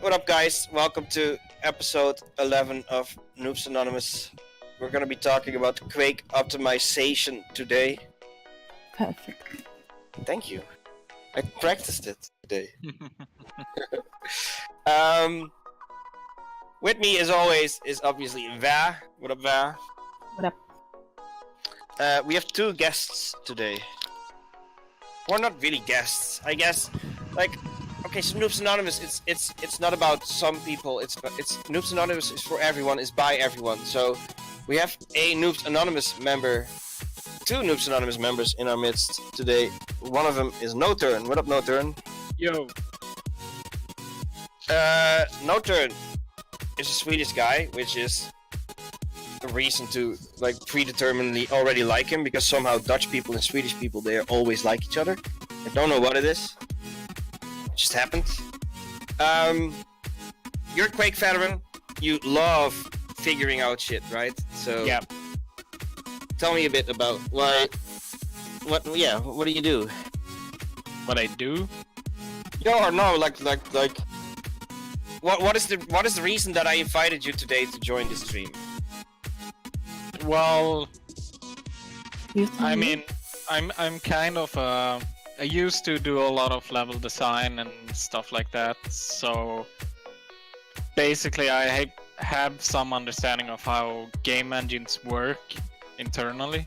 What up, guys? Welcome to episode 11 of Noobs Anonymous. We're gonna be talking about Quake optimization today. Perfect. Thank you. I practiced it today. With me, as always, is obviously Va. What up, Va? What up? We have two guests today. Well, not really guests, I guess. Okay, so Noobs Anonymous, it's not about some people. It's Noobs Anonymous is for everyone. Is by everyone. So we have a Noobs Anonymous member, two Noobs Anonymous members in our midst today. One of them is No Turn. What up, No Turn? Yo. No Turn is a Swedish guy, which is a reason to predeterminedly already like him, because somehow Dutch people and Swedish people, they always like each other. I don't know what it is. It just happened. You're a Quake veteran. You love figuring out shit, right? So yeah. Tell me a bit about what do you do? What I do? Yeah, or no, what is the reason that I invited you today to join the stream? Well, I me? mean, I'm kind of I used to do a lot of level design and stuff like that, so basically I have some understanding of how game engines work internally.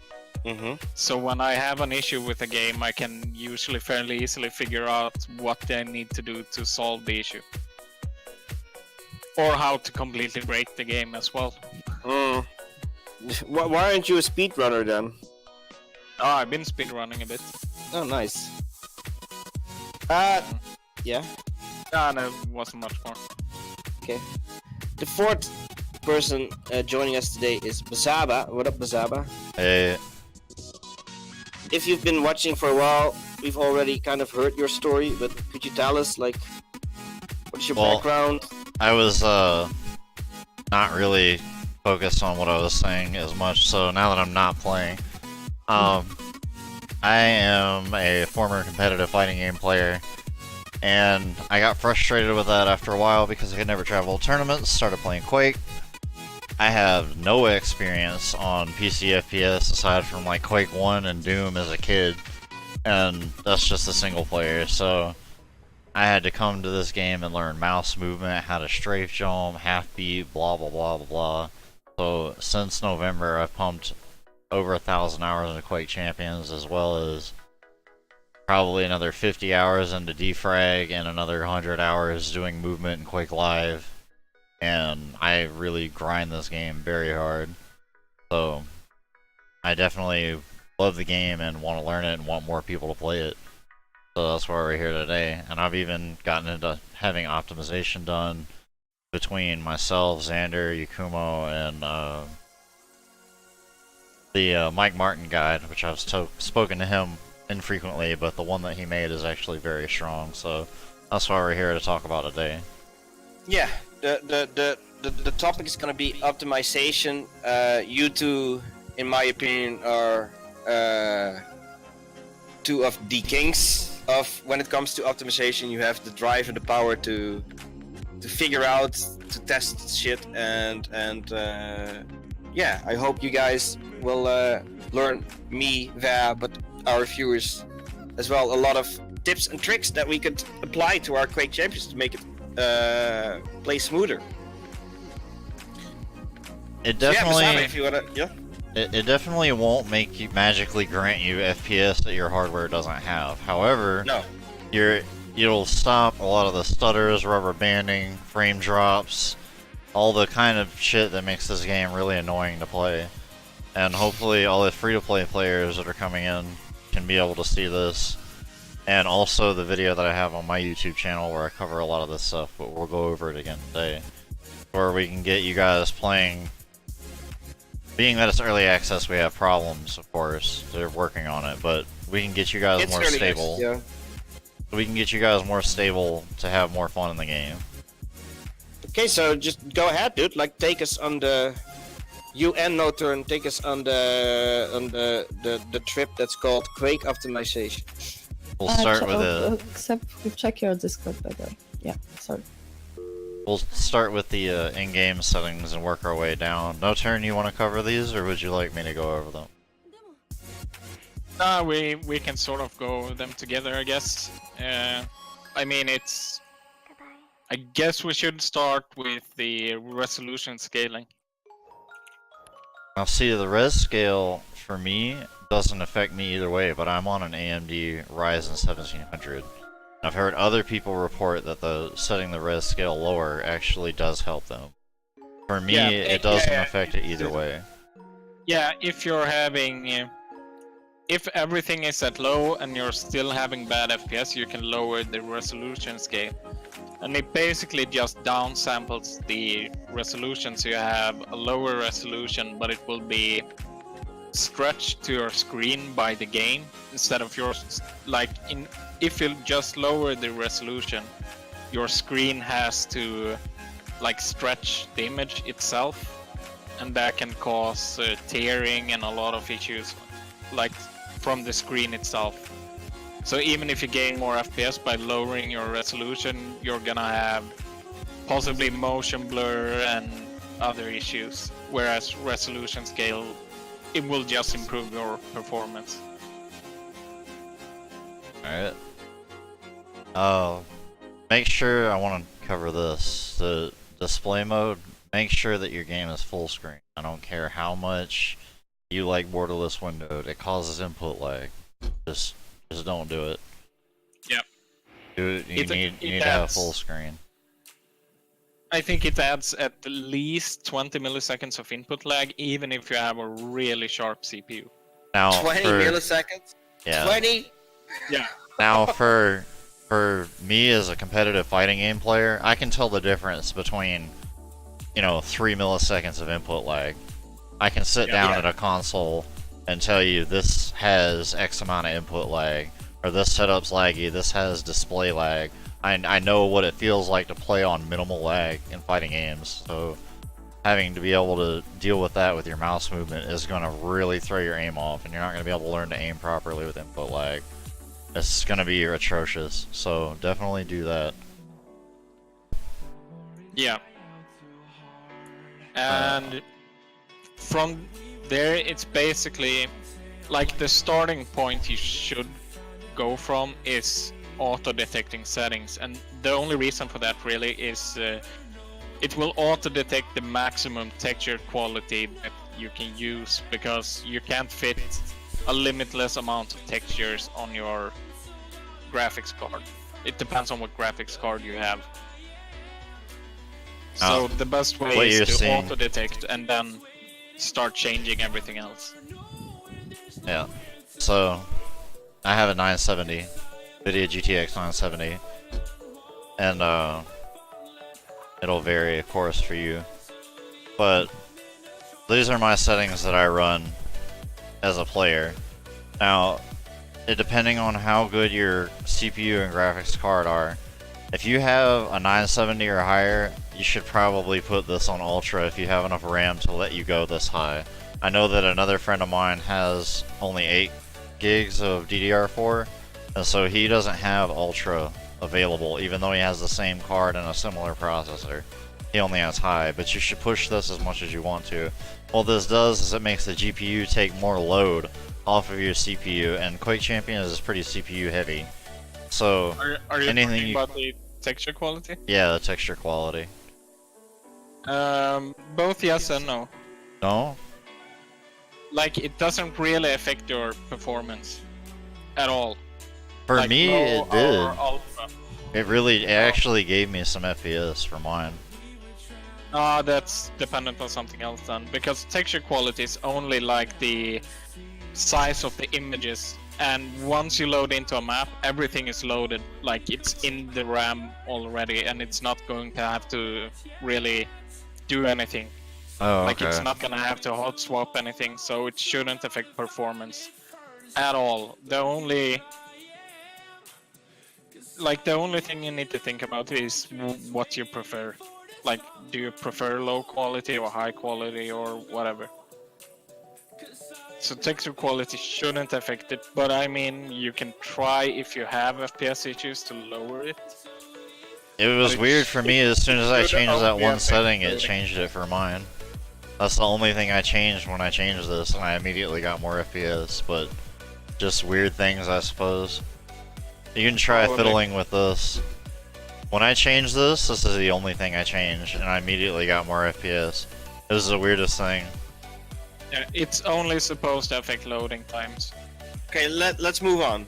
So when I have an issue with a game, I can usually fairly easily figure out what I need to do to solve the issue. Or how to completely break the game as well. Why aren't you a speedrunner then? Oh, I've been speedrunning a bit. Oh, nice. Yeah. No, wasn't much more. Okay. The fourth person joining us today is Bazaba. What up, Bazaba? Hey. If you've been watching for a while, we've already kind of heard your story, but could you tell us, what is your background? I was not really focused on what I was saying as much, so now that I'm not playing, I am a former competitive fighting game player, and I got frustrated with that after a while because I could never travel to tournaments, started playing Quake. I have no experience on PC FPS aside from Quake 1 and Doom as a kid, and that's just a single player, so I had to come to this game and learn mouse movement, how to strafe jump, half beat, blah blah blah blah blah. So since November I've pumped over 1,000 hours into Quake Champions, as well as probably another 50 hours into Defrag and another 100 hours doing movement in Quake Live. And I really grind this game very hard. So I definitely love the game and want to learn it and want more people to play it. So that's why we're here today. And I've even gotten into having optimization done between myself, Xander, Yakumo, and the Mike Martin guide, which I've spoken to him infrequently, but the one that he made is actually very strong. So that's why we're here to talk about today. Yeah, the topic is gonna be optimization. You two, in my opinion, are two of the kings of when it comes to optimization. You have the drive and the power to figure out, to test shit, and yeah, I hope you guys will learn me, Va, but our viewers as well, a lot of tips and tricks that we could apply to our Quake Champions to make it play smoother. It definitely, so yeah, Basaba, if you wanna, yeah. It definitely won't make you magically grant you FPS that your hardware doesn't have. However, No. You'll stop a lot of the stutters, rubber banding, frame drops, all the kind of shit that makes this game really annoying to play. And hopefully all the free-to-play players that are coming in can be able to see this. And also the video that I have on my YouTube channel where I cover a lot of this stuff, but we'll go over it again today. Where we can get you guys playing. Being that it's early access, we have problems, of course. They're working on it, but we can get you guys more stable. Yeah. We can get you guys more stable to have more fun in the game. Okay, so just go ahead, dude. Take us on the No Turn. Take us on the trip that's called Quake optimization. We'll start with it. Except we check your Discord, by the way. Yeah, sorry. we'll start with the in-game settings and work our way down. No turn, you want to cover these, or would you like me to go over them? We can sort of go over them together, I guess. I mean, I guess we should start with the resolution scaling. Now see, the res scale for me doesn't affect me either way, but I'm on an AMD Ryzen 1700. I've heard other people report that setting the res scale lower actually does help them. For me, it doesn't affect it either way. Yeah, if you're having... if everything is at low and you're still having bad FPS, you can lower the resolution scale. And it basically just downsamples the resolution, so you have a lower resolution, but it will be stretched to your screen by the game instead of yours. If you just lower the resolution, your screen has to stretch the image itself, and that can cause tearing and a lot of issues from the screen itself. So even if you gain more FPS by lowering your resolution, you're gonna have possibly motion blur and other issues, whereas resolution scale, it will just improve your performance. Alright. Make sure, I want to cover this, the display mode, make sure that your game is full screen. I don't care how much you like borderless windowed, it causes input lag. Just don't do it. Yep. You need to have full screen. I think it adds at least 20 milliseconds of input lag, even if you have a really sharp CPU. Now 20 milliseconds? Yeah. 20? Yeah. Now for me as a competitive fighting game player, I can tell the difference between, 3 milliseconds of input lag. I can sit down at a console and tell you this has X amount of input lag, or this setup's laggy, this has display lag. I know what it feels like to play on minimal lag in fighting games, so having to be able to deal with that with your mouse movement is going to really throw your aim off, and you're not going to be able to learn to aim properly with input lag. It's going to be atrocious, so definitely do that. Yeah. And from there, it's basically the starting point you should go from is auto-detecting settings, and the only reason for that really is it will auto-detect the maximum texture quality that you can use, because you can't fit a limitless amount of textures on your graphics card. It depends on what graphics card you have. So the best way is to auto-detect and then start changing everything else. Yeah. So I have a 970, NVIDIA GTX 970, and it'll vary, of course, for you. But these are my settings that I run as a player. Now, depending on how good your CPU and graphics card are, if you have a 970 or higher, you should probably put this on Ultra if you have enough RAM to let you go this high. I know that another friend of mine has only 8 gigs of DDR4, and so he doesn't have Ultra available, even though he has the same card and a similar processor. He only has high, but you should push this as much as you want to. What this does is it makes the GPU take more load off of your CPU, and Quake Champions is pretty CPU heavy. So are you anything talking about the texture quality? Yeah, the texture quality. Both yes and no. No? It doesn't really affect your performance at all. For me, it did. Ultra. It actually gave me some FPS for mine. That's dependent on something else then, because texture quality is only the size of the images, and once you load into a map, everything is loaded, it's in the RAM already, and it's not going to have to really do anything. Oh, okay. It's not gonna have to hot swap anything, so it shouldn't affect performance at all. The only thing you need to think about is what you prefer. Do you prefer low quality or high quality or whatever? So texture quality shouldn't affect it, but I mean, you can try if you have FPS issues to lower it. It was weird for me. As soon as I should changed that only one affect setting, it loading. changed it for mine. That's the only thing I changed when I changed this, and I immediately got more FPS. But just weird things, I suppose. You can try Probably. fiddling with this. When I changed this is the only thing I changed, and I immediately got more FPS. It was the weirdest thing. Yeah, it's only supposed to affect loading times. Okay, let's move on.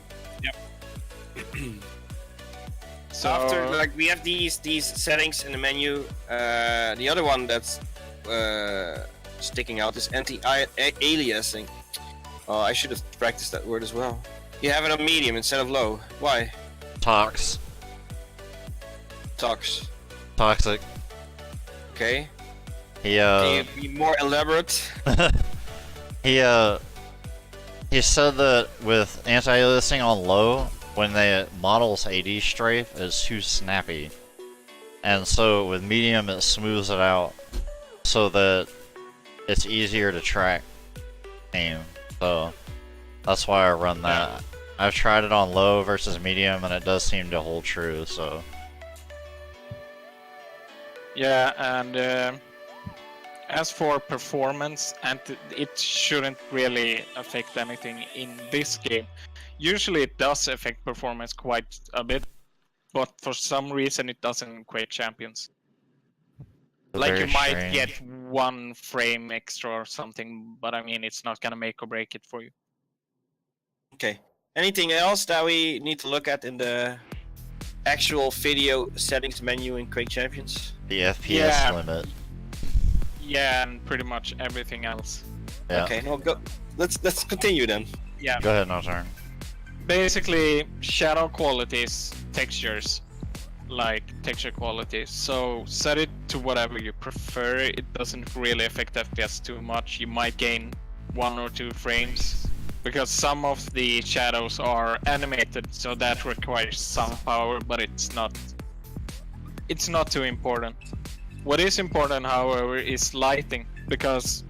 So After, like, we have these settings in the menu. The other one that's sticking out is anti-aliasing. Oh, I should have practiced that word as well. You have it on medium instead of low. Why? Tox. Tox. Toxic. Okay. He Can you be more elaborate? he said that with anti-aliasing on low, when the model's AD strafe is too snappy. And so with medium it smooths it out so that it's easier to track aim. So that's why I run that. I've tried it on low versus medium and it does seem to hold true, so. yeah, and as for performance, and it shouldn't really affect anything in this game. Usually it does affect performance quite a bit, but for some reason it doesn't in Quake Champions. Like you Very might strange. get 1 frame extra or something, but I mean it's not gonna make or break it for you. Okay. Anything else that we need to look at in the actual video settings menu in Quake Champions? The FPS Yeah. limit. Yeah, and pretty much everything else. Yeah. Okay, no, go. Let's continue then. Yeah. Go ahead, no turn. Basically, shadow qualities, textures, like texture quality. So set it to whatever you prefer. It doesn't really affect FPS too much. You might gain 1 or 2 frames because some of the shadows are animated, so that requires some power, but it's not too important. What is important, however, is lighting, because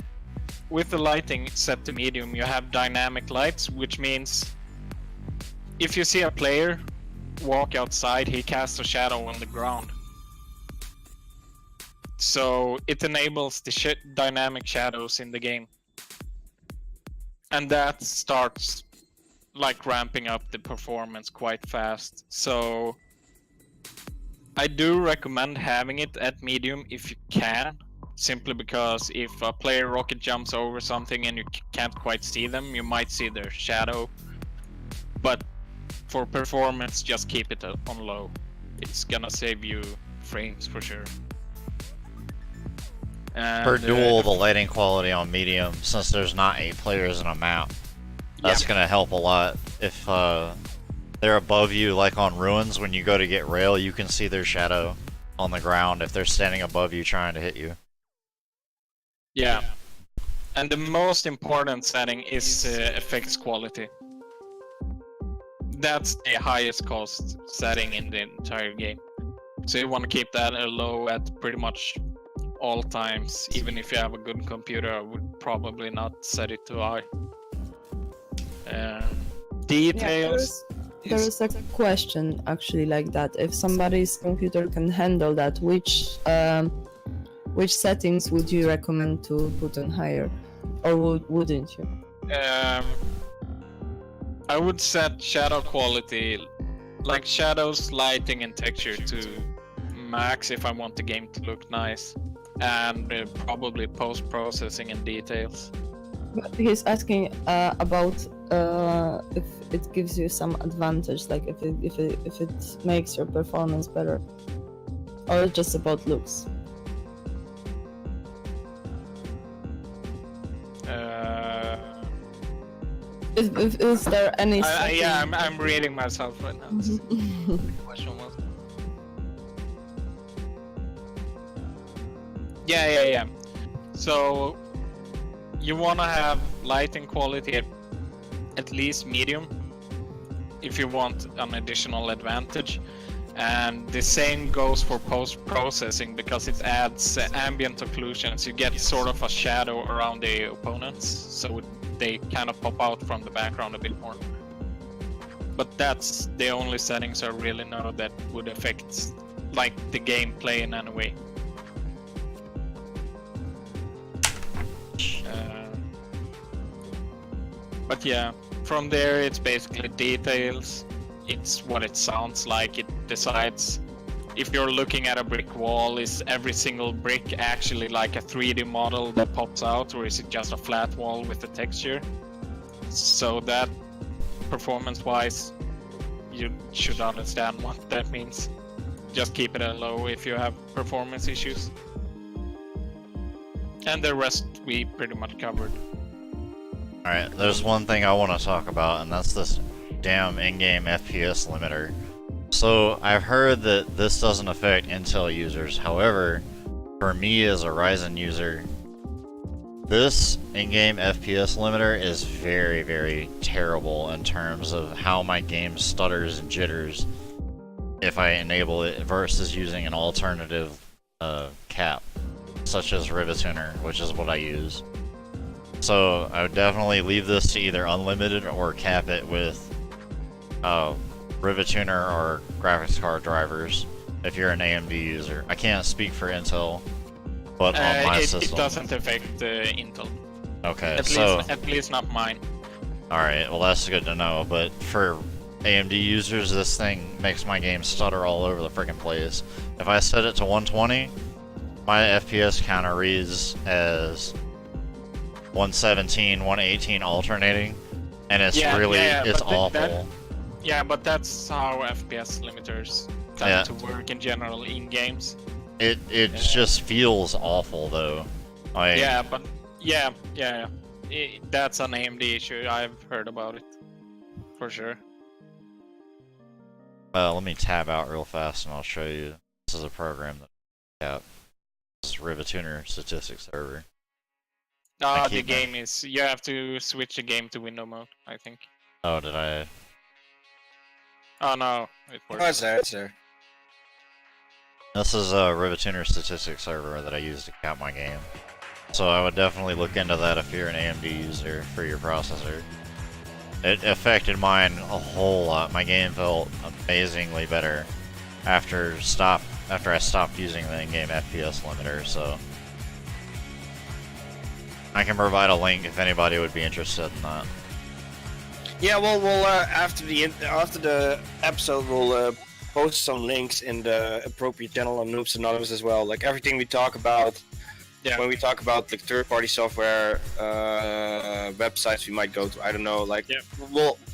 with the lighting set to medium, you have dynamic lights, which means if you see a player walk outside, he casts a shadow on the ground. So it enables the dynamic shadows in the game. And that starts like ramping up the performance quite fast. So I do recommend having it at medium if you can, simply because if a player rocket jumps over something and you can't quite see them, you might see their shadow. But for performance, just keep it on low. It's gonna save you frames for sure. And, Per duel, the lighting quality on medium, since there's not 8 players in a map, that's gonna help a lot. If they're above you, like on ruins, when you go to get rail, you can see their shadow on the ground if they're standing above you trying to hit you. Yeah. And the most important setting is effects quality. That's the highest cost setting in the entire game. So you want to keep that low at pretty much all times. Even if you have a good computer, I would probably not set it too high. Details. There is a question actually like that. If somebody's computer can handle that, which settings would you recommend to put on higher, or wouldn't you? I would set shadow quality, like shadows, lighting, and texture to max if I want the game to look nice, and probably post-processing and details. But he's asking about if it gives you some advantage, like if it makes your performance better, or just about looks. Is there any? Yeah, I'm reading myself right now. The question was. Yeah. So you want to have lighting quality at least medium if you want an additional advantage, and the same goes for post-processing because it adds ambient occlusions. You get sort of a shadow around the opponents, so they kind of pop out from the background a bit more. But that's the only settings I really know that would affect like the gameplay in any way. But yeah, from there it's basically details. It's what it sounds like. It decides if you're looking at a brick wall, is every single brick actually like a 3D model that pops out, or is it just a flat wall with a texture? So that, performance-wise, you should understand what that means. Just keep it at low if you have performance issues. And the rest we pretty much covered. Alright, there's one thing I want to talk about, and that's this damn in-game FPS limiter. So, I've heard that this doesn't affect Intel users. However, for me as a Ryzen user, this in-game FPS limiter is very, very terrible in terms of how my game stutters and jitters if I enable it versus using an alternative cap, such as Rivatuner, which is what I use. So I would definitely leave this to either unlimited or cap it with Rivatuner or graphics card drivers if you're an AMD user. I can't speak for Intel, but on my system... It doesn't affect Intel. Okay, At least not mine. Alright, well that's good to know, but for AMD users, this thing makes my game stutter all over the freaking place. If I set it to 120, my FPS counter reads as 117, 118 alternating, and it's it's awful. But that's how FPS limiters tend to work in general in games. It just feels awful though. Like, that's an AMD issue. I've heard about it for sure. Let me tab out real fast and I'll show you. This is a program that this is Rivatuner statistics server. The game is, you have to switch the game to window mode, I think. Oh, did I? Oh no, it works. Oh, it's there, it's there. This is a Rivatuner statistics server that I use to count my game. So I would definitely look into that if you're an AMD user for your processor. It affected mine a whole lot. My game felt amazingly better after I stopped using the in-game FPS limiter, so I can provide a link if anybody would be interested in that. Yeah, well, we'll after the episode, we'll post some links in the appropriate channel on Noobs Anonymous as well. Like everything we talk about, when we talk about like third-party software websites we might go to, I don't know, like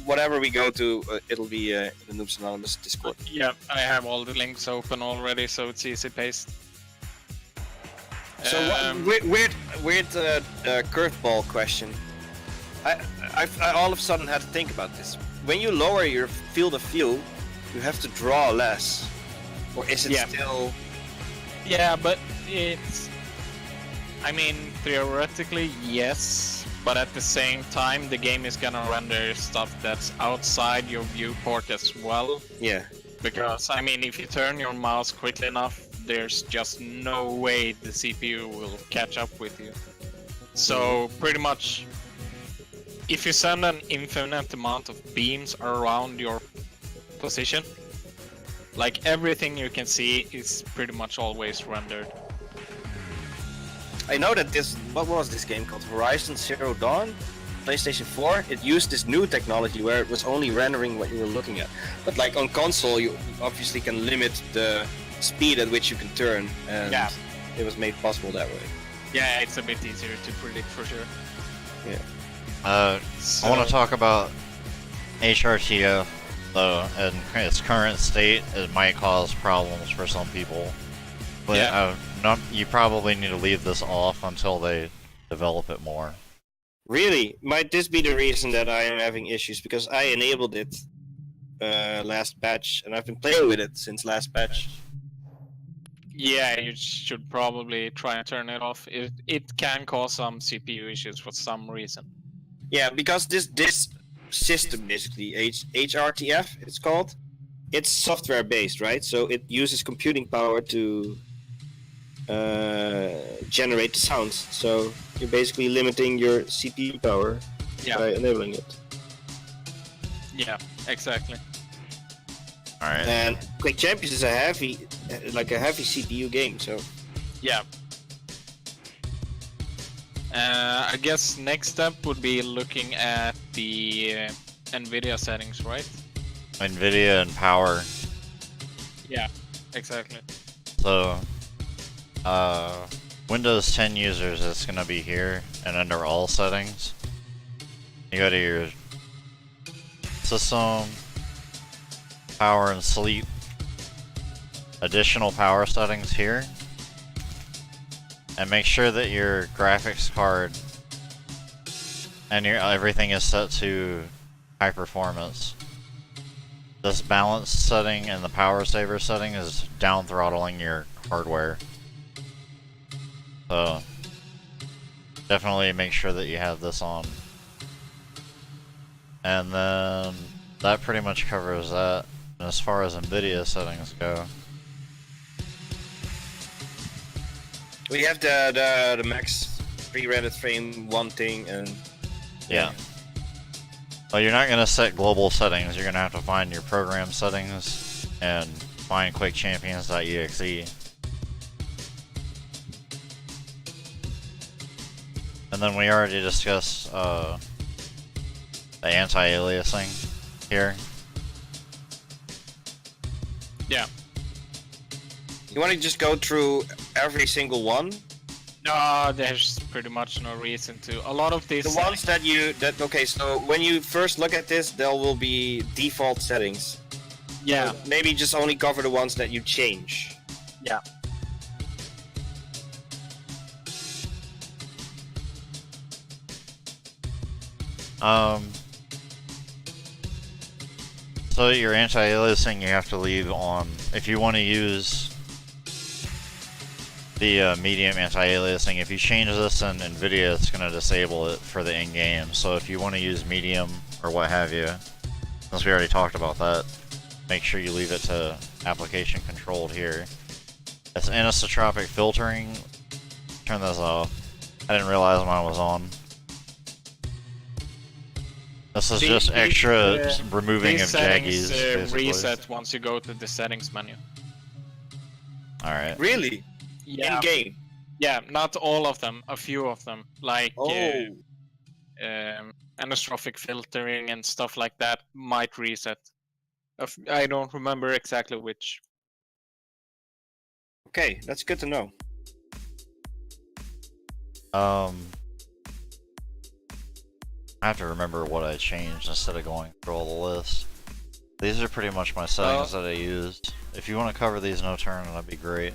whatever we go to, it'll be in the Noobs Anonymous Discord. Yeah, I have all the links open already, so it's easy paste. So weird curveball question. I all of a sudden had to think about this. When you lower your field of view, you have to draw less, or is it still? Yeah, but it's. I mean, theoretically, yes, but at the same time, the game is gonna render stuff that's outside your viewport as well. Yeah. Because, I mean, if you turn your mouse quickly enough, there's just no way the CPU will catch up with you. So, pretty much, if you send an infinite amount of beams around your position, like everything you can see is pretty much always rendered. I know that what was this game called? Horizon Zero Dawn? PlayStation 4? It used this new technology where it was only rendering what you were looking at. But like on console, you obviously can limit the speed at which you can turn, and it was made possible that way. Yeah, it's a bit easier to predict for sure. Yeah. I want to talk about HRTF, though. In its current state, it might cause problems for some people. But you probably need to leave this off until they develop it more. Really? Might this be the reason that I am having issues? Because I enabled it last patch, and I've been playing with it since last patch. Yeah, you should probably try and turn it off. It can cause some CPU issues for some reason. Yeah, because this system, basically, HRTF, it's called, it's software based, right? So it uses computing power to generate the sounds. So you're basically limiting your CPU power by enabling it. Yeah, exactly. Alright. And Quake Champions is a heavy CPU game, so Yeah. I guess next step would be looking at the NVIDIA settings, right? NVIDIA and power. Yeah, exactly. So, Windows 10 users, it's gonna be here, and under all settings, you go to your system, power and sleep, additional power settings here, and make sure that your graphics card and your everything is set to high performance. This balance setting and the power saver setting is down throttling your hardware. So definitely make sure that you have this on. And then that pretty much covers that. And as far as NVIDIA settings go, we have the max pre-rendered frame one thing, and yeah. Well, you're not gonna set global settings. You're gonna have to find your program settings and find QuakeChampions.exe. And then we already discussed the anti-aliasing here. Yeah. you want to just go through every single one. No, there's pretty much no reason to. A lot of these. The ones okay, so when you first look at this, there will be default settings. Yeah. So maybe just only cover the ones that you change. Yeah. So your anti-aliasing you have to leave on if you want to use the medium anti-aliasing. If you change this in NVIDIA, it's going to disable it for the in-game. So if you want to use medium or what have you, since we already talked about that, make sure you leave it to application controlled here. It's anisotropic filtering. Turn this off. I didn't realize mine was on. This is just extra removing of these settings jaggies. Basically. Reset once you go to the settings menu. Alright. Really? Yeah. In game? Yeah, not all of them. A few of them, like anisotropic filtering and stuff like that, might reset. I don't remember exactly which. Okay, that's good to know. I have to remember what I changed instead of going through all the lists. These are pretty much my settings that I used. If you want to cover these no turn, that'd be great.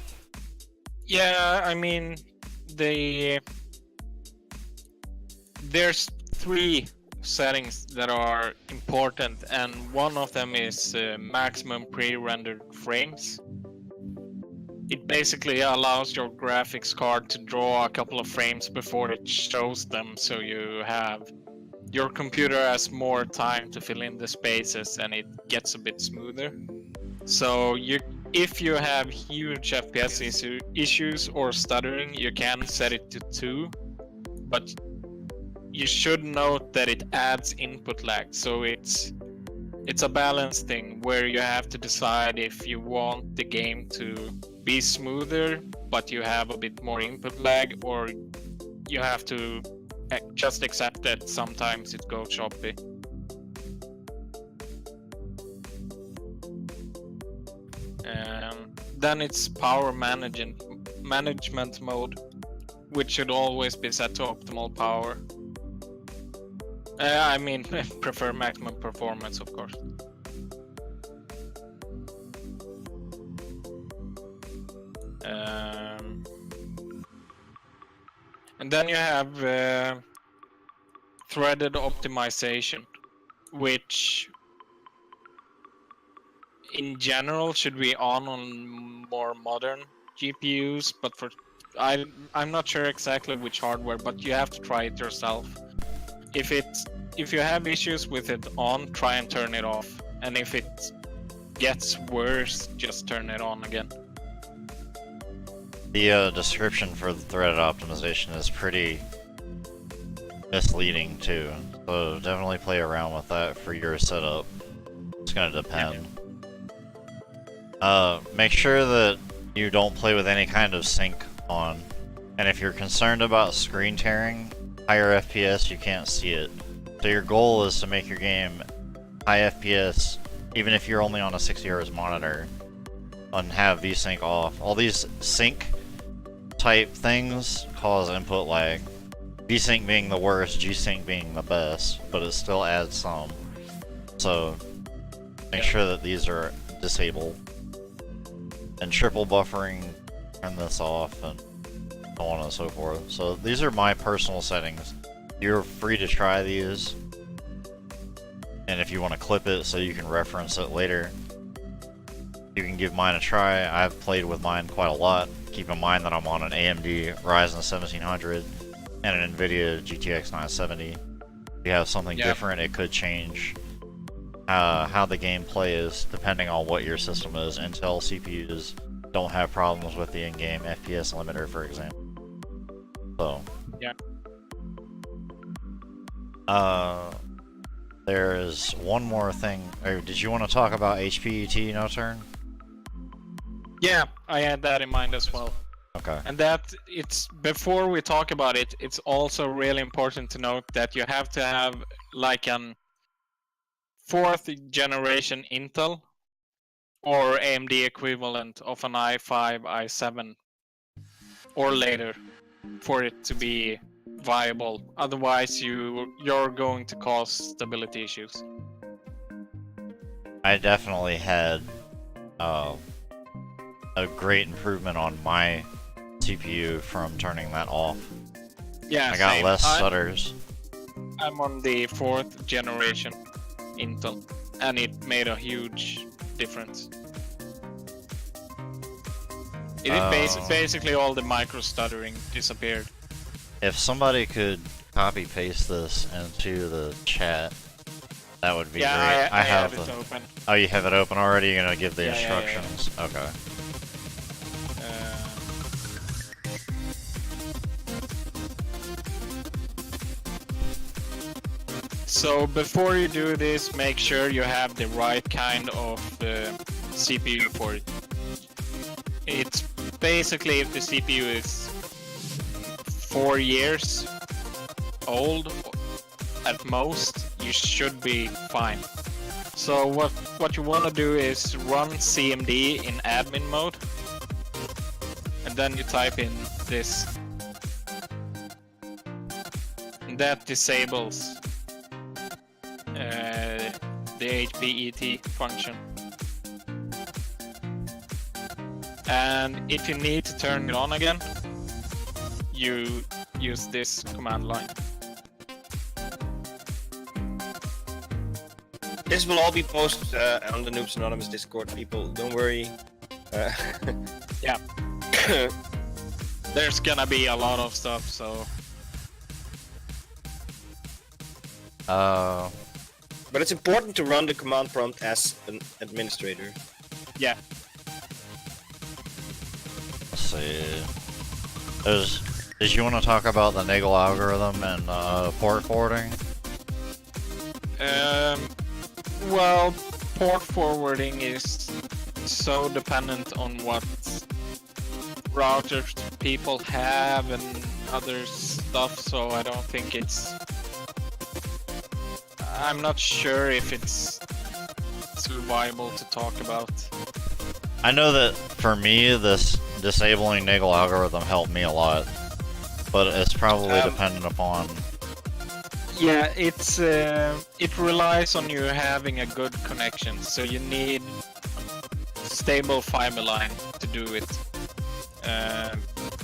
Yeah, I mean, there's 3 settings that are important, and one of them is maximum pre-rendered frames. It basically allows your graphics card to draw a couple of frames before it shows them, so your computer has more time to fill in the spaces and it gets a bit smoother. So if you have huge FPS issues or stuttering, you can set it to 2, but you should note that it adds input lag. So it's a balance thing where you have to decide if you want the game to be smoother, but you have a bit more input lag, or you have to just accept that sometimes it goes choppy. Then it's power management mode, which should always be set to optimal power. I mean, prefer maximum performance, of course. And then you have threaded optimization, which in general should be on more modern GPUs, but I'm not sure exactly which hardware, but you have to try it yourself. If you have issues with it on, try and turn it off, and if it gets worse, just turn it on again. The description for the threaded optimization is pretty misleading too, so definitely play around with that for your setup. It's gonna depend. Make sure that you don't play with any kind of sync on. And if you're concerned about screen tearing, higher FPS, you can't see it. So your goal is to make your game high FPS, even if you're only on a 60Hz monitor, and have VSync off. All these sync type things cause input lag. VSync being the worst, G-Sync being the best, but it still adds some. So make sure that these are disabled. And triple buffering, turn this off, and so on and so forth. So these are my personal settings. You're free to try these. And if you want to clip it so you can reference it later, you can give mine a try. I've played with mine quite a lot. Keep in mind that I'm on an AMD Ryzen 1700 and an NVIDIA GTX 970. If you have something different, it could change how the gameplay is depending on what your system is. Intel CPUs don't have problems with the in-game FPS limiter, for example. So there's one more thing. Or did you want to talk about HPET no turn? Yeah, I had that in mind as well. Okay. And that it's before we talk about it, it's also really important to note that you have to have like an 4th generation Intel or AMD equivalent of an i5, i7 or later for it to be viable. Otherwise you're going to cause stability issues. I definitely had a great improvement on my CPU from turning that off. Yeah, I got same. less stutters. I'm on the 4th generation Intel, and it made a huge difference. It basically all the micro stuttering disappeared. If somebody could copy paste this into the chat, that would be great. I have it open. Oh, you have it open already? You're gonna give the Yeah, instructions? Okay. So before you do this, make sure you have the right kind of CPU for it. It's basically if the CPU is 4 years old at most, you should be fine. So what you want to do is run CMD in admin mode, and then you type in this, and that disables the HPET function. And if you need to turn it on again, you use this command line. This will all be posted on the Noobs Anonymous Discord, people. Don't worry. Yeah. There's gonna be a lot of stuff, so... But it's important to run the command prompt as an administrator. Yeah. Let's see. Did you want to talk about the Nagel algorithm and port forwarding? Well, port forwarding is so dependent on what routers people have and other stuff, so I don't think it's... I'm not sure if it's viable to talk about. I know that for me, this disabling Nagel algorithm helped me a lot, but it's probably dependent upon... Yeah, it's it relies on you having a good connection, so you need stable fiber line to do it.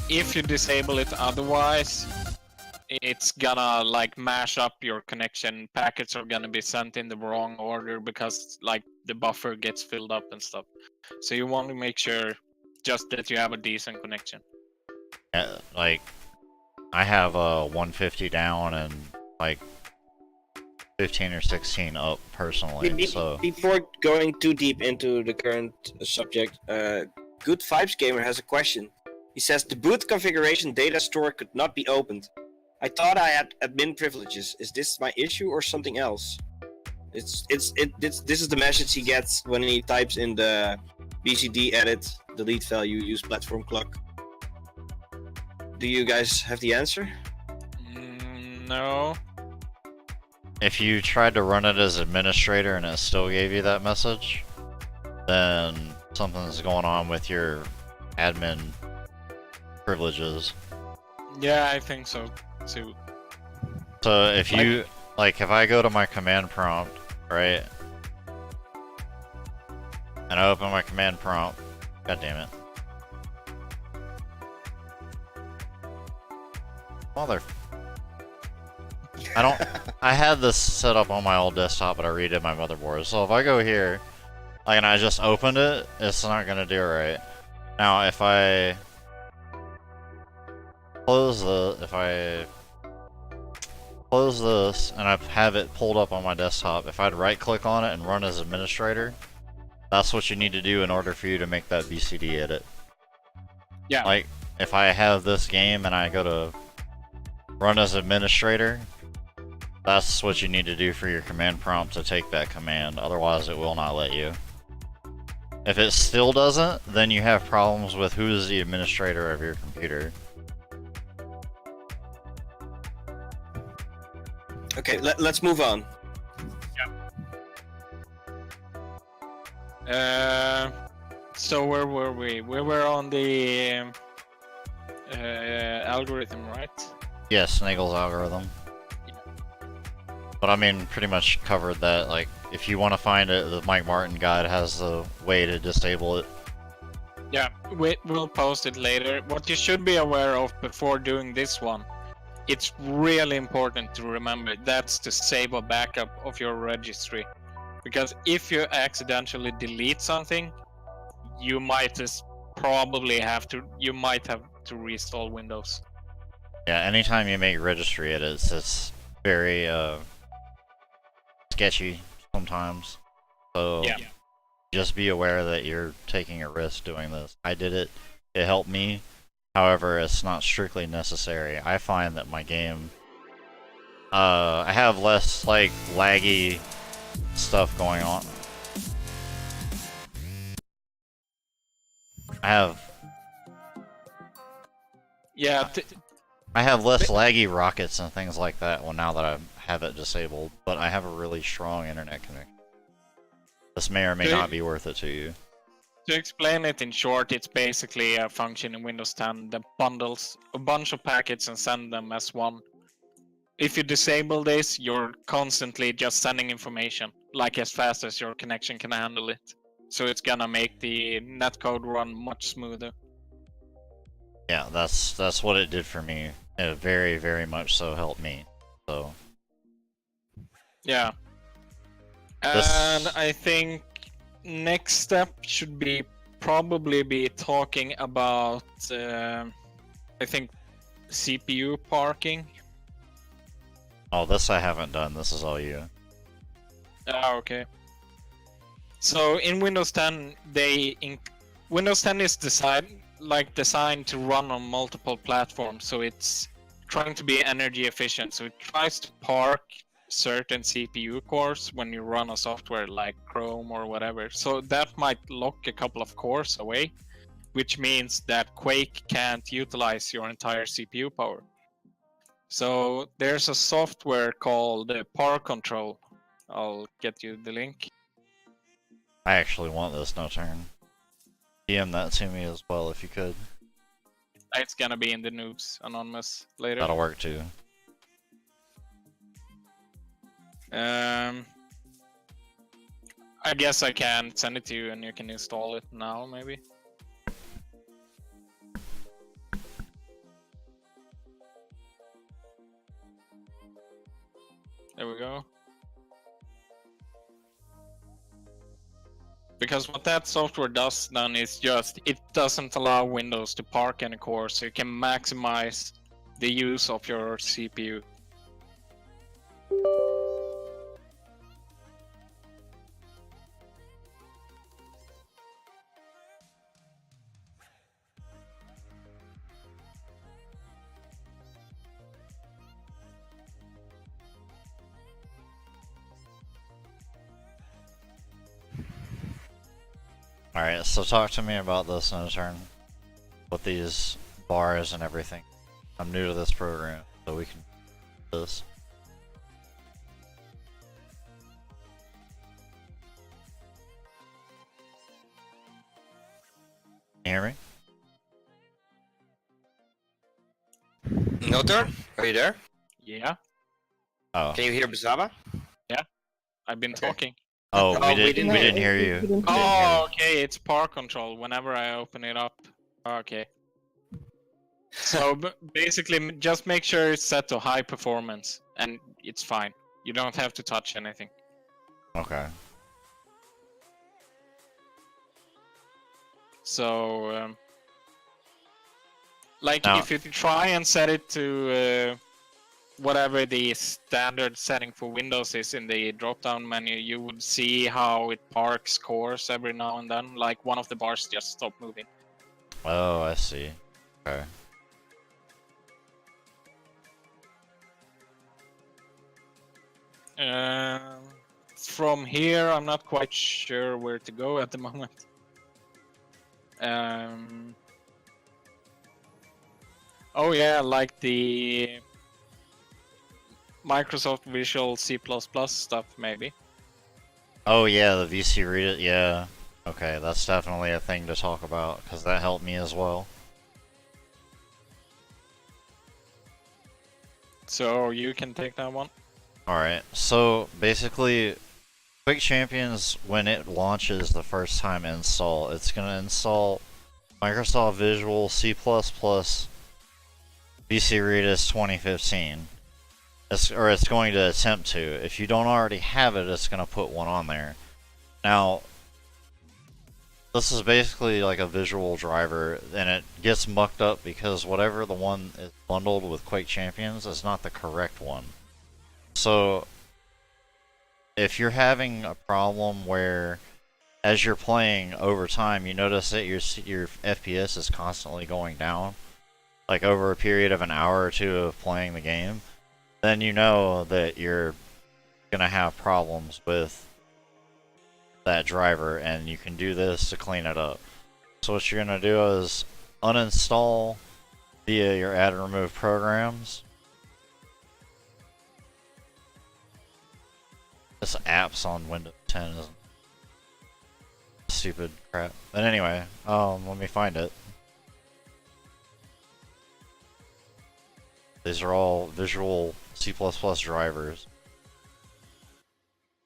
If you disable it otherwise, it's gonna like mash up your connection. Packets are gonna be sent in the wrong order because like the buffer gets filled up and stuff. So you want to make sure just that you have a decent connection. Like, I have a 150 down and like 15 or 16 up personally. So before going too deep into the current subject, Good Vibes Gamer has a question. He says the boot configuration data store could not be opened. I thought I had admin privileges. Is this my issue or something else? This is the message he gets when he types in the BCD edit, delete value, use platform clock. Do you guys have the answer? No. If you tried to run it as administrator and it still gave you that message, then something's going on with your admin privileges. Yeah, I think so too. So if you, like, if I go to my command prompt, right? And I open my command prompt, god damn it. Mother. I had this set up on my old desktop, but I redid my motherboard. So if I go here, like, and I just opened it, it's not gonna do it right. Now, if I close this, and I have it pulled up on my desktop, if I'd right click on it and run as administrator, that's what you need to do in order for you to make that BCD edit. Yeah. Like, if I have this game and I go to run as administrator, that's what you need to do for your command prompt to take that command, otherwise it will not let you. If it still doesn't, then you have problems with who is the administrator of your computer. Okay, let's move on. So where were we? We were on the algorithm, right? Yes, Nagel's algorithm. But I mean, pretty much covered that. Like, if you want to find it, the Mike Martin guide has the way to disable it. Yeah, we'll post it later. What you should be aware of before doing this one, it's really important to remember that's to save a backup of your registry. Because if you accidentally delete something, you might have to reinstall Windows. Yeah, anytime you make registry edits, it's very sketchy sometimes. So Yeah. just be aware that you're taking a risk doing this. I did it. It helped me. However, it's not strictly necessary. I find that my game, I have less, like, laggy stuff going on. I have less laggy rockets and things like that now that I have it disabled, but I have a really strong internet connection. This may or may not be worth it to you. To explain it in short, it's basically a function in Windows 10 that bundles a bunch of packets and sends them as one. If you disable this, you're constantly just sending information, like as fast as your connection can handle it. So it's gonna make the netcode run much smoother. Yeah, that's what it did for me. It very, very much so helped me. So yeah. And I think next step should be probably be talking about I think CPU parking. Oh, this I haven't done. This is all you. Ah, okay. So in Windows 10, Windows 10 is designed to run on multiple platforms, so it's trying to be energy efficient. So it tries to park certain CPU cores when you run a software like Chrome or whatever. So that might lock a couple of cores away, which means that Quake can't utilize your entire CPU power. So there's a software called Power Control. I'll get you the link. I actually want this no turn. DM that to me as well if you could. It's gonna be in the Noobs Anonymous later. That'll work too. I guess I can send it to you and you can install it now, maybe. There we go. Because what that software does then is just, it doesn't allow Windows to park any cores, so you can maximize the use of your CPU. Alright, so talk to me about this in turn. With these bars and everything. I'm new to this program, so we can do this. Can you hear me? No turn? Are you there? Yeah, Oh. Can you hear Basaba? I've been Okay. talking. Oh, Oh, we didn't hear you. we didn't hear Oh, okay, it's par control whenever I open it up. Okay. So basically, just make sure it's set to high performance, and it's fine. You don't have to touch anything. Okay. So, like, Now- if you try and set it to whatever the standard setting for Windows is in the drop-down menu, you would see how it parks cores every now and then. Like, one of the bars just stop moving. Oh, I see. Okay. From here, I'm not quite sure where to go at the moment. Oh yeah, like the Microsoft Visual C++ stuff, maybe. Oh yeah, the VC read it, yeah. Okay, that's definitely a thing to talk about, because that helped me as well. So you can take that one. Alright, so basically, Quick Champions, when it launches the first time install, it's going to install Microsoft Visual C++ VC Redis 2015. It's going to attempt to. If you don't already have it, it's going to put one on there. Now, this is basically like a visual driver, and it gets mucked up because whatever the one is bundled with Quake Champions is not the correct one. So, if you're having a problem where, as you're playing over time, you notice that your FPS is constantly going down, like over a period of an hour or two of playing the game, then you know that you're gonna have problems with that driver, and you can do this to clean it up. So what you're gonna do is uninstall via your add and remove programs. This apps on Windows 10 is stupid crap. But anyway, let me find it. These are all visual C++ drivers.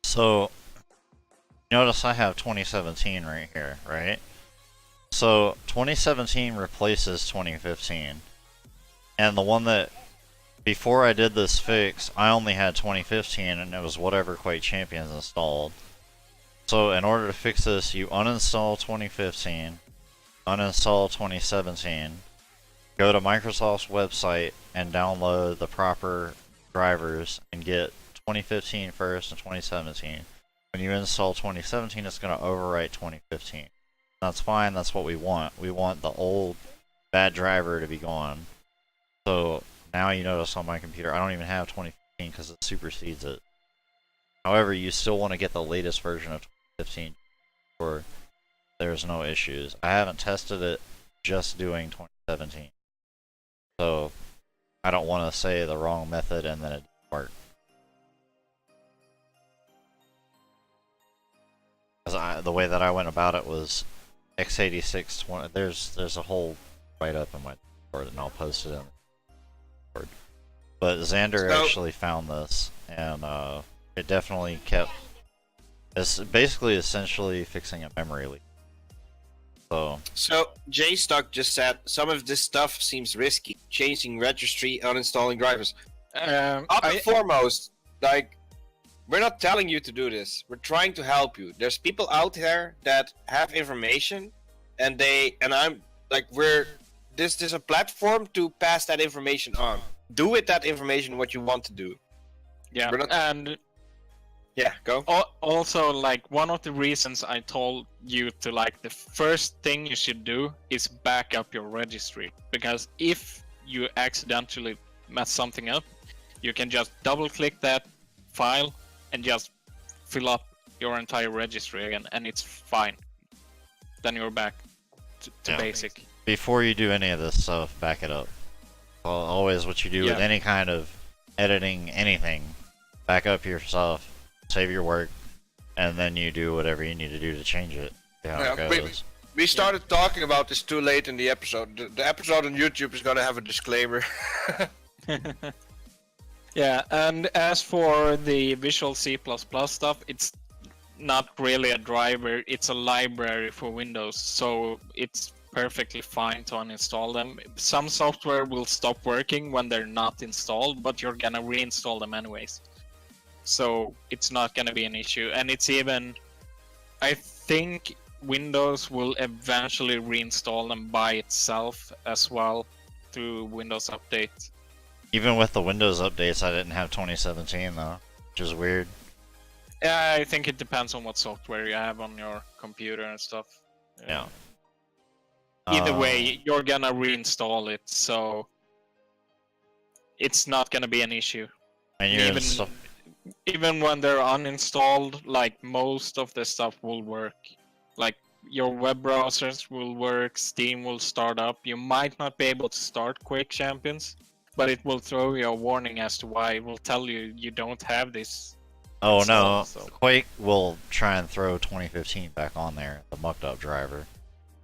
So, notice I have 2017 right here, right? So, 2017 replaces 2015. And the one that, before I did this fix, I only had 2015 and it was whatever Quake Champions installed. So, in order to fix this, you uninstall 2015, uninstall 2017, go to Microsoft's website and download the proper drivers and get 2015 first and 2017. When you install 2017, it's going to overwrite 2015. That's fine, that's what we want. We want the old bad driver to be gone. So now you notice on my computer, I don't even have 2015 because it supersedes it. However, you still want to get the latest version of 2015 or there's no issues. I haven't tested it just doing 2017. So I don't want to say the wrong method and then it didn't work. Because the way that I went about it was x8620. There's a whole write-up in my Discord and I'll post it in the Discord. But Xander actually found this and it definitely kept. It's basically essentially fixing a memory leak. So JStuck just said some of this stuff seems risky. Changing registry, uninstalling drivers. Up and foremost, like, we're not telling you to do this. We're trying to help you. There's people out there that have information, and this is a platform to pass that information on. Do with that information what you want to do. Yeah, and yeah, go. Also, like, one of the reasons I told you to, like, the first thing you should do is back up your registry. Because if you accidentally mess something up, you can just double-click that file and just fill up your entire registry again, and it's fine. then you're back to Yeah. basic. Before you do any of this stuff, back it up. Well, always what you do with Yeah. any kind of editing, anything, back up your stuff, save your work, and then you do whatever you need to do to change it. See how it Yeah, goes. We started talking about this too late in the episode. The episode on YouTube is gonna have a disclaimer. Yeah, and as for the Visual C++ stuff, it's not really a driver, it's a library for Windows, so it's perfectly fine to uninstall them. Some software will stop working when they're not installed, but you're gonna reinstall them anyways. So it's not gonna be an issue, and it's even... I think Windows will eventually reinstall them by itself as well through Windows Update. Even with the Windows updates, I didn't have 2017 though, which is weird. Yeah, I think it depends on what software you have on your computer and stuff. Yeah. Either way, you're gonna reinstall it, so it's not gonna be an issue. And you're Even when they're uninstalled, like most of the stuff will work. Like your web browsers will work, Steam will start up. You might not be able to start Quake Champions, but it will throw you a warning as to why. It will tell you you don't have this. Oh no, installed, so. Quake will try and throw 2015 back on there, the mucked up driver.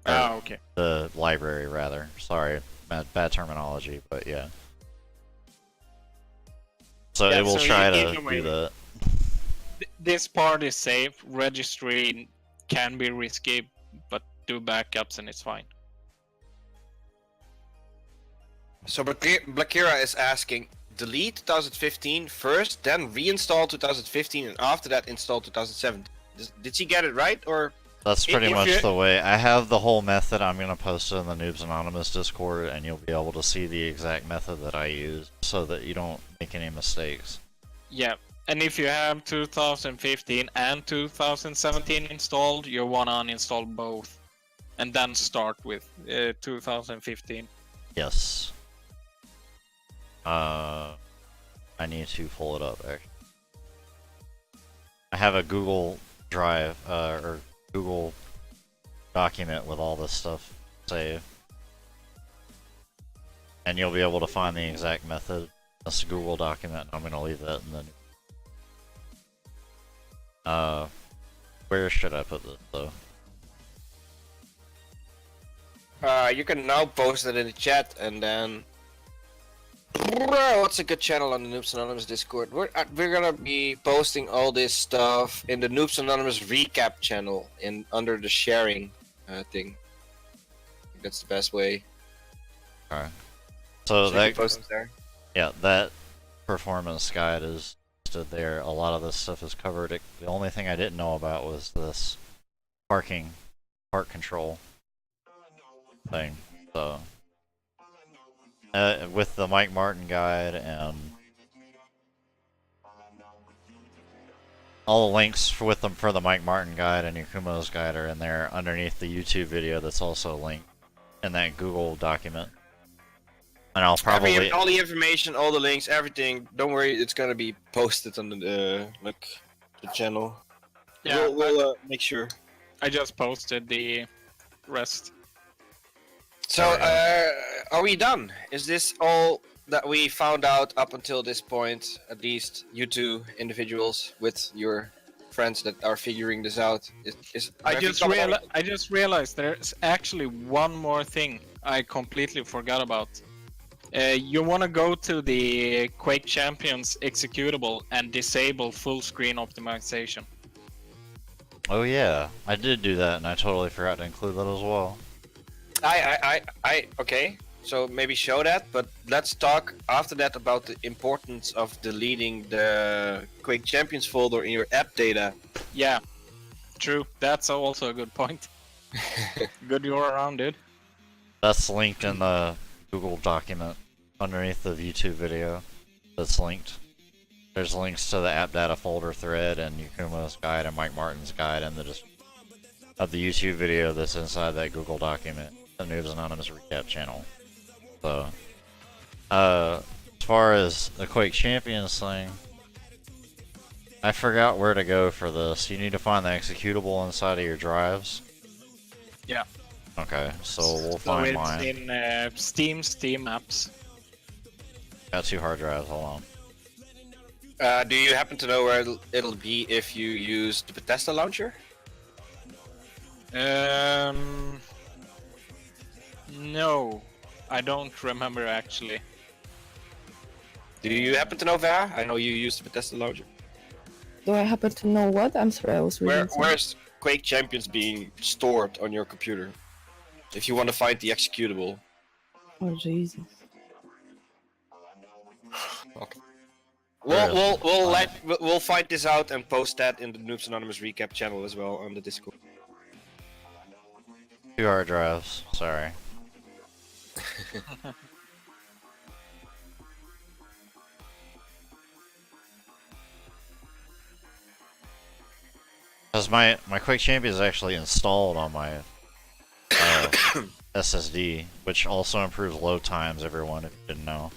Ah, okay. The library, rather. Sorry, bad terminology, but yeah. So Yeah, it will so try either to way, do that. This part is safe. Registry can be risky, but do backups and it's fine. So Blackira is asking, delete 2015 first, then reinstall 2015, and after that install 2007. Did she get it right, or? That's pretty if much you- the way. I have the whole method. I'm going to post it in the Noobs Anonymous Discord, and you'll be able to see the exact method that I use, so that you don't make any mistakes. Yeah, and if you have 2015 and 2017 installed, you want to uninstall both, and then start with 2015. Yes. I need to pull it up, actually. I have a Google Drive, or Google document with all this stuff saved. And you'll be able to find the exact method. That's a Google document. I'm gonna leave that in the... where should I put this, though? You can now post it in the chat, and then... What's a good channel on the Noobs Anonymous Discord? We're gonna be posting all this stuff in the Noobs Anonymous recap channel under the sharing thing. I think that's the best way. Alright. So So you that... can post it there. Yeah, that performance guide is listed there. A lot of this stuff is covered. The only thing I didn't know about was this park control thing. So, with the Mike Martin guide and all the links for the Mike Martin guide and Yakumo's guide are in there underneath the YouTube video that's also linked in that Google document. And I'll probably... all the information, all the links, everything. Don't worry, it's gonna be posted on the channel. Yeah, we'll make sure. I just posted the rest. So, are we done? Is this all that we found out up until this point? At least you two individuals with your friends that are figuring this out. I just realized there's actually one more thing I completely forgot about. You want to go to the Quake Champions executable and disable full screen optimization. Oh yeah, I did do that and I totally forgot to include that as well. Okay. So maybe show that, but let's talk after that about the importance of deleting the Quake Champions folder in your app data. Yeah, true. That's also a good point. Good you're around, dude. That's linked in the Google document underneath the YouTube video. That's linked. There's links to the app data folder thread and Yakumo's guide and Mike Martin's guide and of the YouTube video that's inside that Google document, the Noobs Anonymous recap channel. So, as far as the Quake Champions thing, I forgot where to go for this. You need to find the executable inside of your drives. Yeah. Okay, so we'll So find it's mine. in Steam apps. Got 2 hard drives, hold on. Do you happen to know where it'll be if you use the Bethesda launcher? No, I don't remember actually. Do you happen to know, Vera? I know you use the Bethesda launcher. Do I happen to know what? I'm sorry, I was reading. Where's Quake Champions being stored on your computer? If you want to find the executable. Oh Jesus. Okay. Where is We'll find this out and post that in the Noobs Anonymous recap channel as well on the Discord. 2 hard drives, sorry. Because my Quake Champion is actually installed on my SSD, which also improves load times, everyone, if you didn't know.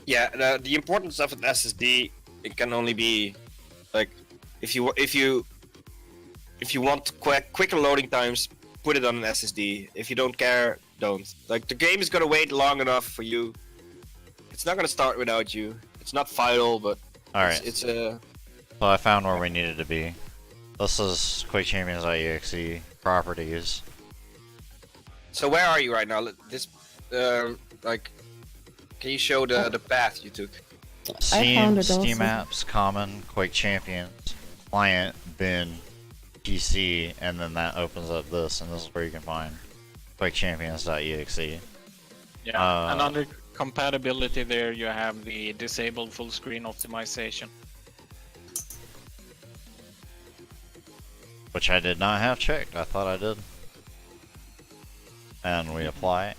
Yeah, the importance of an SSD, it can only be like if you want quicker loading times, put it on an SSD. If you don't care, don't. Like the game is gonna wait long enough for you. It's not gonna start without you. It's not vital, but Alright, it's a. so I found where we needed to be. This is Quake Champions.exe properties. So where are you right now? This, like, can you show the path you took? found it Steam also. apps, common, Quake Champions, client, bin, PC, and then that opens up this, and this is where you can find QuakeChampions.exe. Yeah, and under compatibility there you have the disabled full screen optimization. Which I did not have checked. I thought I did. And we apply it,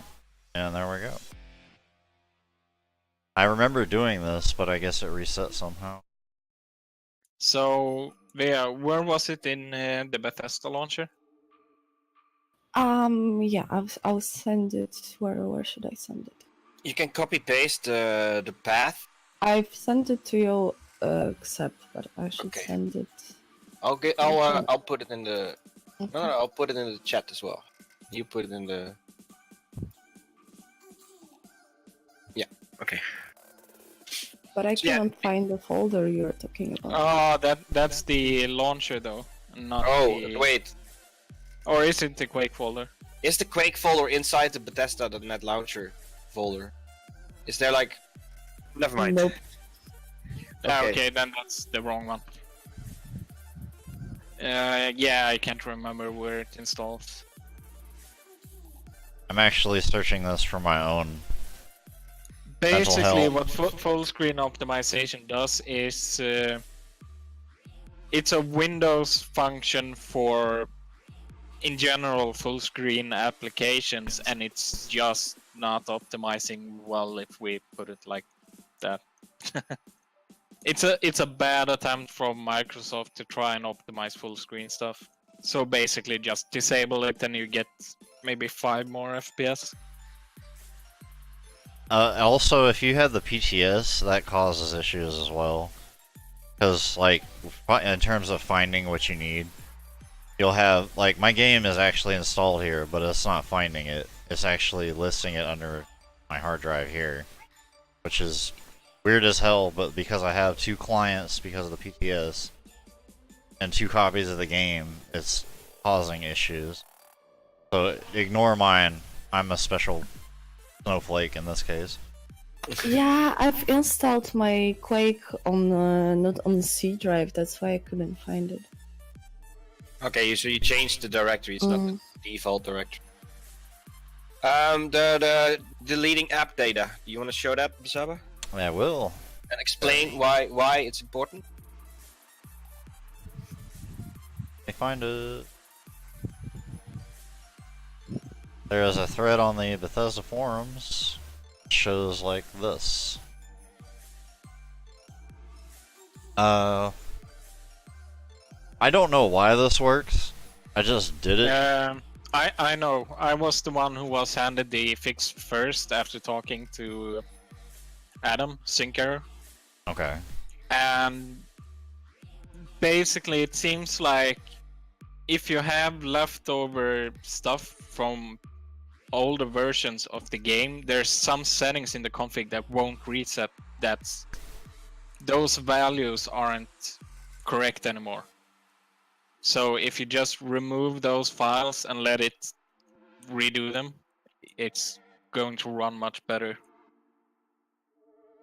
and there we go. I remember doing this, but I guess it reset somehow. So, Vea, where was it in the Bethesda launcher? Yeah, I'll send it. Where should I send it? You can copy paste the path. I've sent it to you, accept, but I should Okay. send it. I'll put it in the. Okay. No, I'll put it in the chat as well. You put it in the. Yeah. Okay. But I Yeah. can't find the folder you're talking about. Oh, that's the launcher though, not Oh the... wait, Or is it the Quake folder? is the Quake folder inside the Bethesda.net launcher folder? Is there like? Never mind. Nope. Okay, then that's the wrong one. Yeah, I can't remember where it installs. I'm actually searching this for my own. Basically, health. what full screen optimization does is it's a Windows function for, in general, full screen applications, and it's just not optimizing well if we put it like that. It's a bad attempt from Microsoft to try and optimize full screen stuff. So basically, just disable it, and you get maybe 5 more FPS. Also, if you have the PTS, that causes issues as well. Because, like, in terms of finding what you need, you'll have, like, my game is actually installed here, but it's not finding it. It's actually listing it under my hard drive here, which is weird as hell, but because I have 2 clients because of the PTS, and 2 copies of the game, it's causing issues. So, ignore mine. I'm a special snowflake in this case. Yeah, I've installed my Quake on not on the C drive. That's why I couldn't find it. Okay, so you changed the directory. It's not the default directory. The deleting app data. Do you want to show that, Basaba? Yeah, I will. And explain why it's important? I find it. There is a thread on the Bethesda forums. It shows like this. I don't know why this works. I just did it. I know. I was the one who was handed the fix first after talking to Adam Sinker. Okay. And basically it seems like if you have leftover stuff from older versions of the game, there's some settings in the config that won't reset. Those values aren't correct anymore. So if you just remove those files and let it redo them, it's going to run much better.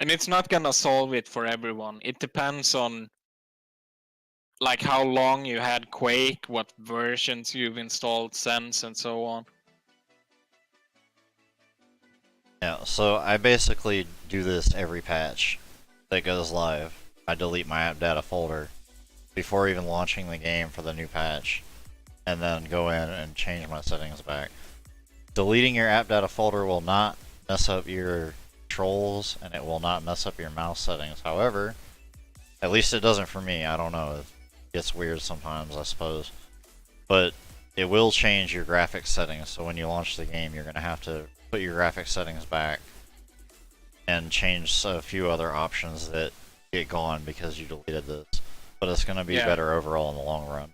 And it's not gonna solve it for everyone. It depends on like how long you had Quake, what versions you've installed since, and so on. Yeah, so I basically do this every patch that goes live. I delete my app data folder before even launching the game for the new patch, and then go in and change my settings back. Deleting your app data folder will not mess up your controls, and it will not mess up your mouse settings. However, at least it doesn't for me. I don't know. It gets weird sometimes, I suppose. But it will change your graphics settings, so when you launch the game, you're going to have to put your graphics settings back and change a few other options that get gone because you deleted this. But it's going to be better overall in the long run.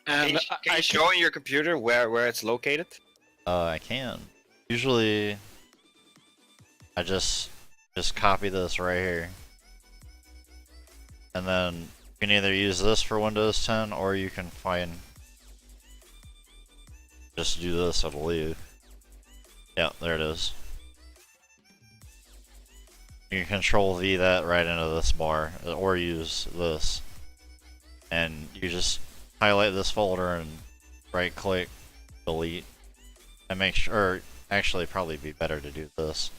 And Can you show on your computer where it's located? I can. Usually, I just copy this right here. And then you can either use this for Windows 10 or you can just do this, I believe. Yeah, there it is. You can Control V that right into this bar, or use this. And you just highlight this folder and right click, delete, and make sure, or actually probably be better to do this.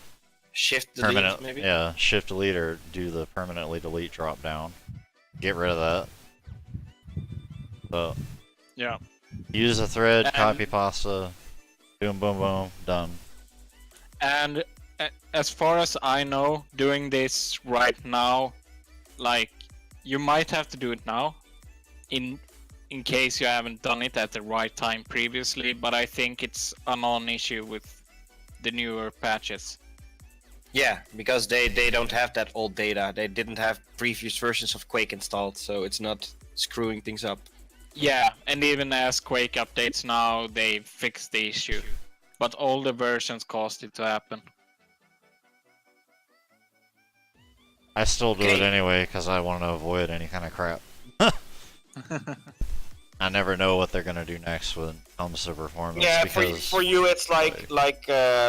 Shift delete, maybe? Yeah, shift delete or do the permanently delete drop down. Get rid of that. So, yeah. use a thread, copy pasta, boom, boom, boom, done. And as far as I know, doing this right now, like, you might have to do it now, in case you haven't done it at the right time previously, but I think it's a non-issue with the newer patches. Yeah, because they don't have that old data. They didn't have previous versions of Quake installed, so it's not screwing things up. Yeah, and even as Quake updates now, they fixed the issue. But older versions caused it to happen. I still do it anyway because I want to avoid any kind of crap. I never know what they're gonna do next when it comes to performance. Yeah, because for you it's like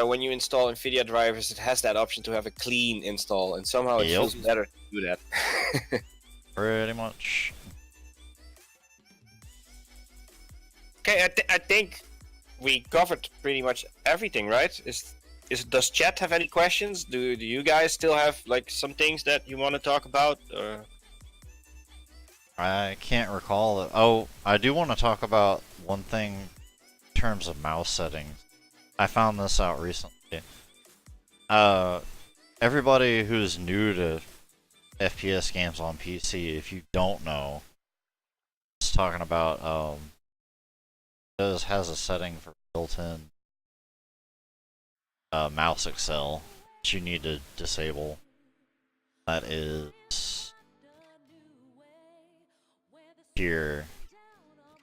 when you install NVIDIA drivers, it has that option to have a clean install, and somehow it feels better to do that. Pretty much. Okay, I think we covered pretty much everything, right? Does chat have any questions? Do you guys still have like some things that you want to talk about? Or... I can't recall it. Oh, I do want to talk about one thing in terms of mouse settings. I found this out recently. Everybody who's new to FPS games on PC, if you don't know, it's talking about Windows has a setting for built-in mouse accel that you need to disable. That is here.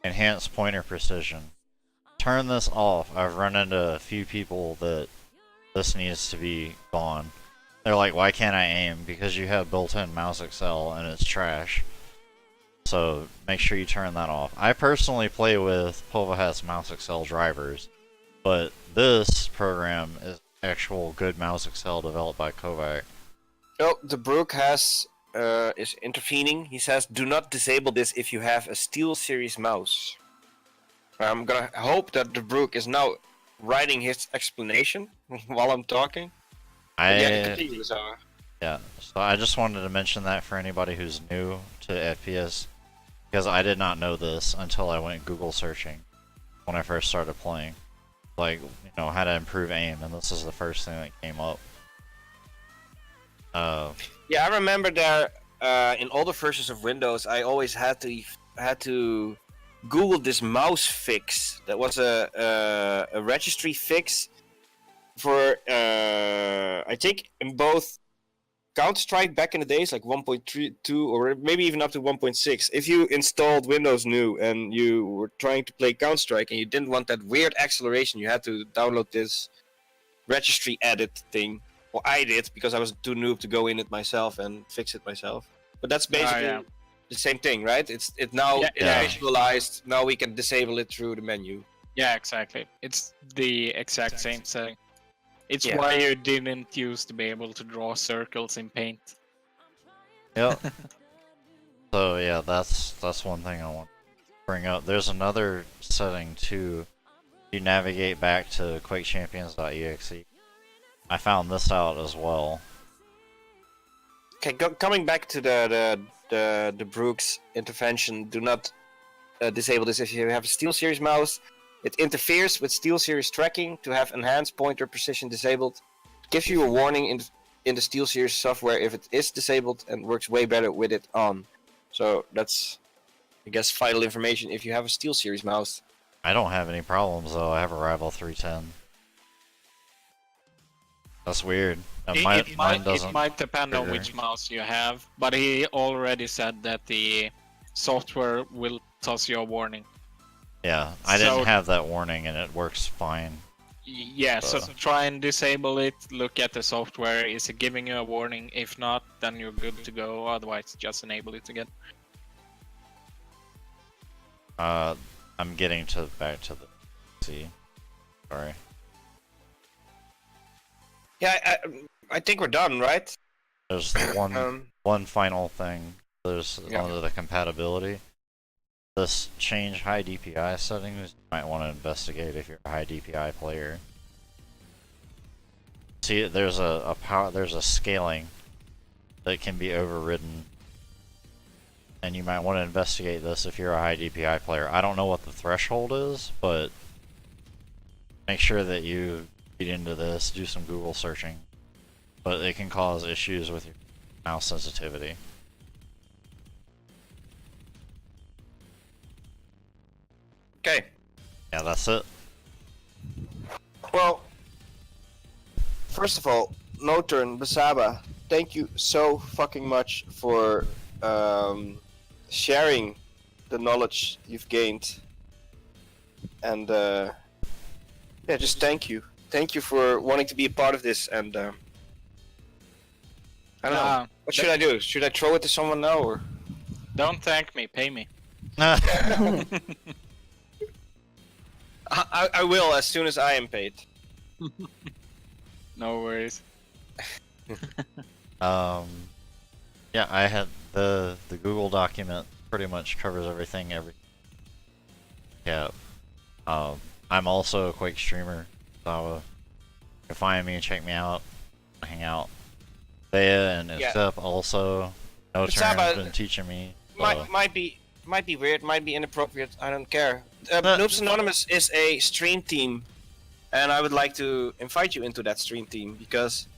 Enhanced pointer precision. Turn this off. I've run into a few people that this needs to be gone. They're like, why can't I aim? Because you have built-in mouse accel and it's trash. So make sure you turn that off. I personally play with Povahat's mouse accel drivers, but this program is actual good mouse accel developed by Kovac. Oh, the Brook is intervening. He says, do not disable this if you have a SteelSeries mouse. I'm gonna hope that the Brook is now writing his explanation while I'm talking. Yeah, so I just wanted to mention that for anybody who's new to FPS, because I did not know this until I went Google searching when I first started playing. Like, you know, how to improve aim, and this is the first thing that came up. Yeah, I remember that in older versions of Windows, I always had to Google this mouse fix. That was a registry fix for I think in both Counter-Strike back in the days, like 1.32 or maybe even up to 1.6, if you installed Windows New and you were trying to play Counter-Strike and you didn't want that weird acceleration, you had to download this registry edit thing. Well, I did because I was too noob to go in it myself and fix it myself. But that's basically the same thing, right? It's now visualized. Now we can disable it through the menu. Yeah, exactly. It's the exact same setting. It's why you didn't used to be able to draw circles in Paint. Yep. So yeah, that's one thing I want to bring up. There's another setting too. You navigate back to QuakeChampions.exe. I found this out as well. Okay, coming back to the Brooks intervention, do not disable this if you have a SteelSeries mouse. It interferes with SteelSeries tracking to have enhanced pointer precision disabled. It gives you a warning in the SteelSeries software if it is disabled and works way better with it on. So that's, I guess, vital information if you have a SteelSeries mouse. I don't have any problems though. I have a Rival 310. That's weird. Mine doesn't. It might depend on which mouse you have, but he already said that the software will toss you a warning. Yeah, I didn't have that warning and it works fine. Yeah, so try and disable it, look at the software, is it giving you a warning? If not, then you're good to go, otherwise just enable it again. I'm getting back to the C. Sorry. Yeah, I think we're done, right? There's one final thing. There's under the compatibility. This change high DPI settings you might want to investigate if you're a high DPI player. See, there's a scaling that can be overridden, and you might want to investigate this if you're a high DPI player. I don't know what the threshold is, but make sure that you get into this, do some Google searching, but it can cause issues with your mouse sensitivity. Okay. Yeah, that's it. Well, first of all, n00b Basaba, thank you so fucking much for sharing the knowledge you've gained. And yeah, just thank you. Thank you for wanting to be a part of this. And I don't know. What should I do? Should I throw it to someone now, or? Don't thank me, pay me. I will as soon as I am paid. No worries. Yeah, I had the Google document pretty much covers everything. Yeah. I'm also a Quake streamer, so you can find me and check me out, hang out. Thea and Step also. No has been teaching me. Might be weird, might be inappropriate. I don't care. n00bsanonymous is a stream team, and I would like to invite you into that stream team because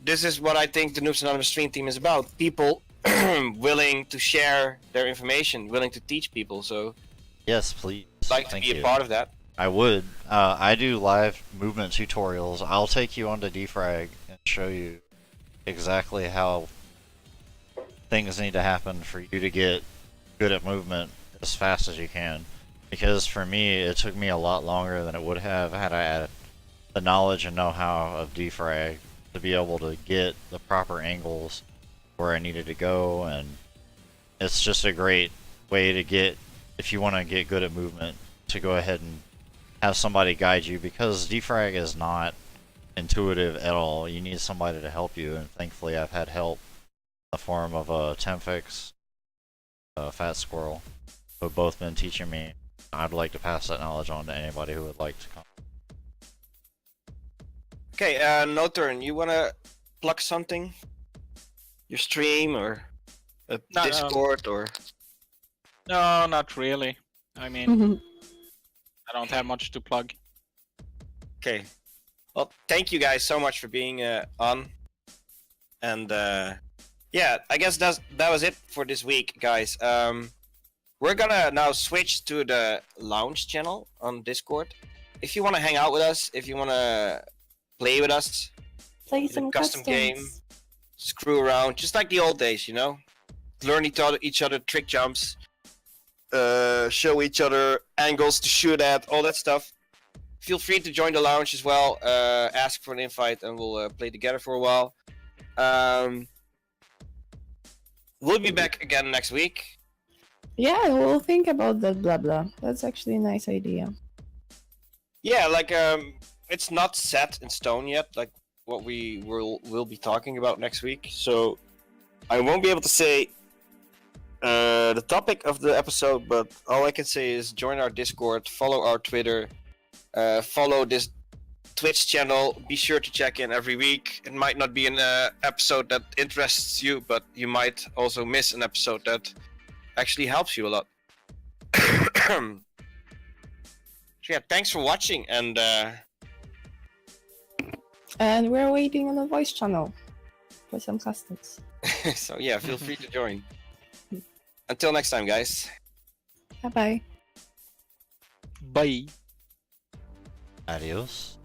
this is what I think the n00bsanonymous stream team is about. People willing to share their information, willing to teach people. So yes, please. I'd like to be a part of that. I would. I do live movement tutorials. I'll take you onto Defrag and show you exactly how things need to happen for you to get good at movement as fast as you can. Because for me, it took me a lot longer than it would have had I had the knowledge and know-how of Defrag to be able to get the proper angles where I needed to go, and it's just a great way to get, if you want to get good at movement, to go ahead and have somebody guide you, because Defrag is not intuitive at all. You need somebody to help you, and thankfully I've had help in the form of Temfix, Fat Squirrel, who have both been teaching me. I'd like to pass that knowledge on to anybody who would like to come. Okay, Noturn, you wanna plug something? Your stream or a Discord or? No, not really. I mean, I don't have much to plug. Okay. Well, thank you guys so much for being on. And yeah, I guess that was it for this week, guys. We're gonna now switch to the lounge channel on Discord. If you want to hang out with us, if you want to play with us, play some custom game, screw around, just like the old days, you know. Learn each other trick jumps, show each other angles to shoot at, all that stuff. Feel free to join the lounge as well. Ask for an invite, and we'll play together for a while. We'll be back again next week. Yeah, we'll think about that blah blah. That's actually a nice idea. Yeah, like it's not set in stone yet, like what we will be talking about next week. So I won't be able to say the topic of the episode, but all I can say is join our Discord, follow our Twitter, follow this Twitch channel. Be sure to check in every week. It might not be an episode that interests you, but you might also miss an episode that actually helps you a lot. So yeah, thanks for watching, and we're waiting on a voice channel for some customs. so yeah, feel free to join. Until next time, guys. Bye bye. Bye. Adios.